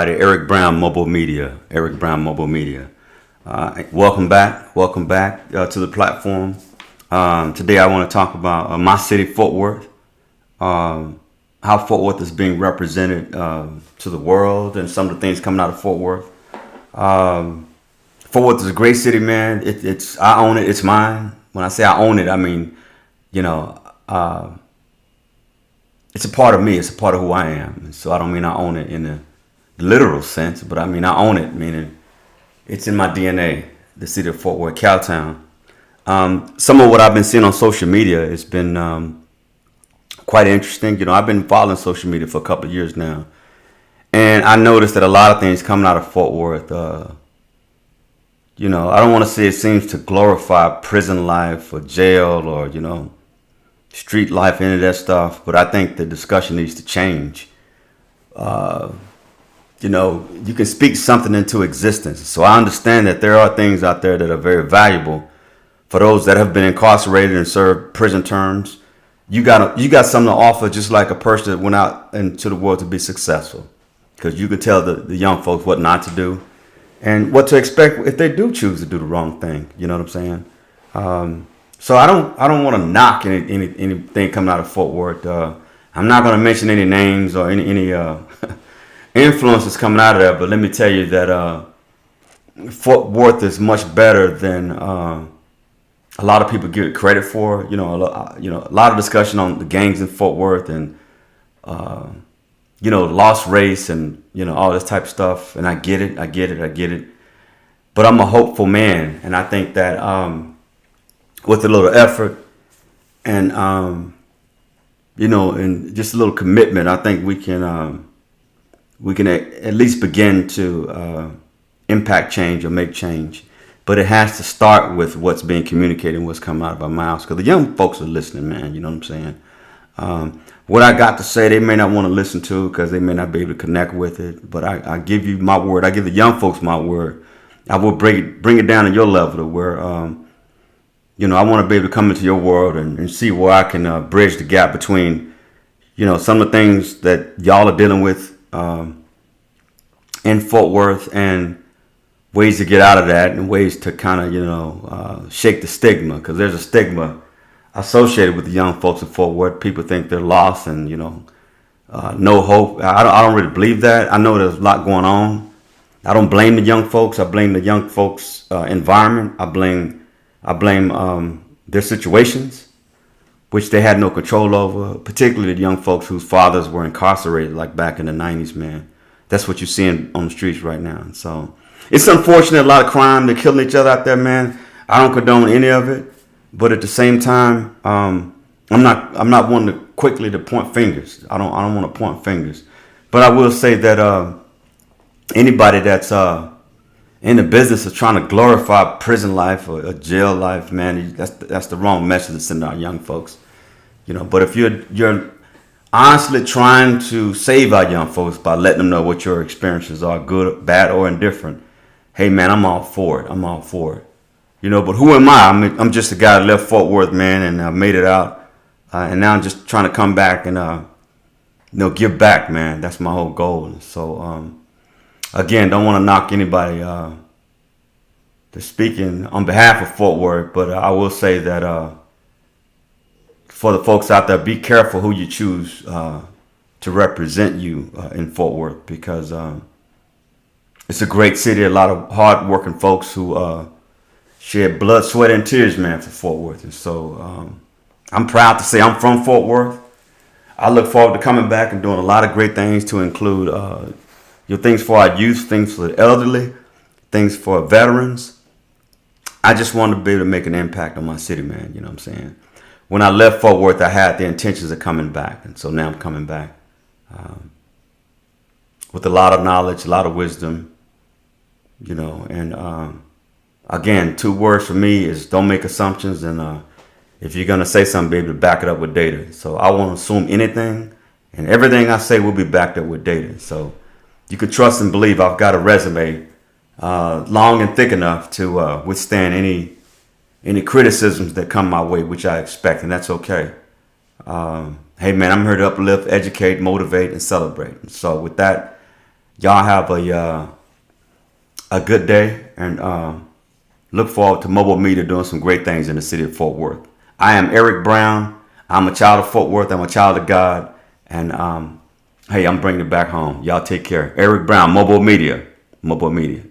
everybody. Eric Brown, MOBO-Media. Eric Brown, MOBO-Media. Welcome back. Welcome back to the platform. Today I want to talk about my city, Fort Worth. How Fort Worth is being represented to the world and some of the things coming out of Fort Worth. Fort Worth is a great city, man. I own it. It's mine. When I say I own it, I mean, it's a part of me. It's a part of who I am. And so I don't mean I own it in the literal sense, but I mean I own it, meaning it's in my DNA, the city of Fort Worth, Cowtown. Some of what I've been seeing on social media has been quite interesting. I've been following social media for a couple of years now. And I noticed that a lot of things coming out of Fort Worth, I don't want to say it seems to glorify prison life or jail or, street life, any of that stuff. But I think the discussion needs to change. You can speak something into existence. So I understand that there are things out there that are very valuable for those that have been incarcerated and served prison terms. You got something to offer, just like a person that went out into the world to be successful, because you can tell the young folks what not to do and what to expect if they do choose to do the wrong thing. You know what I'm saying? So I don't want to knock anything coming out of Fort Worth. I'm not going to mention any names or any influences coming out of there, but let me tell you that Fort Worth is much better than a lot of people give it credit for. A lot of discussion on the gangs in Fort Worth and lost race and all this type of stuff. And I get it. But I'm a hopeful man, and I think that with a little effort and and just a little commitment, I think we can at least begin to impact change or make change. But it has to start with what's being communicated and what's coming out of our mouths, because the young folks are listening, man. You know what I'm saying? What I got to say, they may not want to listen to because they may not be able to connect with it. But I give you my word. I give the young folks my word. I will bring it down to your level to where I want to be able to come into your world and see where I can bridge the gap between, some of the things that y'all are dealing with in Fort Worth and ways to get out of that and ways to kind of, shake the stigma, because there's a stigma associated with the young folks in Fort Worth. People think they're lost and, no hope. I don't really believe that. I know there's a lot going on. I don't blame the young folks. I blame the young folks' environment. I blame their situations, which they had no control over, particularly the young folks whose fathers were incarcerated, like back in the 90s, man. That's what you're seeing on the streets right now. And so it's unfortunate, a lot of crime. They're killing each other out there, man. I don't condone any of it. But at the same time, I'm not one to quickly to point fingers. I don't want to point fingers. But I will say that anybody that's in the business of trying to glorify prison life or jail life, man, that's the wrong message to send our young folks. But if you're honestly trying to save our young folks by letting them know what your experiences are, good, bad, or indifferent, hey man, I'm all for it. But who am I? I'm just a guy that left Fort Worth, man, and made it out, and now I'm just trying to come back and give back, man. That's my whole goal. So again, don't want to knock anybody to speaking on behalf of Fort Worth, but I will say that for the folks out there, be careful who you choose to represent you in Fort Worth, because it's a great city. A lot of hard-working folks who shed blood, sweat, and tears, man, for Fort Worth. And so I'm proud to say I'm from Fort Worth. I look forward to coming back and doing a lot of great things to include things for our youth, things for the elderly, things for veterans. I just want to be able to make an impact on my city, man. You know what I'm saying? When I left Fort Worth, I had the intentions of coming back. And so now I'm coming back with a lot of knowledge, a lot of wisdom, and again, 2 words for me is don't make assumptions. And if you're going to say something, be able to back it up with data. So I won't assume anything, and everything I say will be backed up with data. So you can trust and believe I've got a resume long and thick enough to withstand any criticisms that come my way, which I expect, and that's okay. Hey man, I'm here to uplift, educate, motivate, and celebrate. And so with that, Y'all have a good day, and look forward to MOBO-Media doing some great things in the city of Fort Worth. I am Eric Brown. I'm a child of Fort Worth. I'm a child of God. And hey, I'm bringing it back home. Y'all take care. Eric Brown, MOBO-Media. MOBO-Media.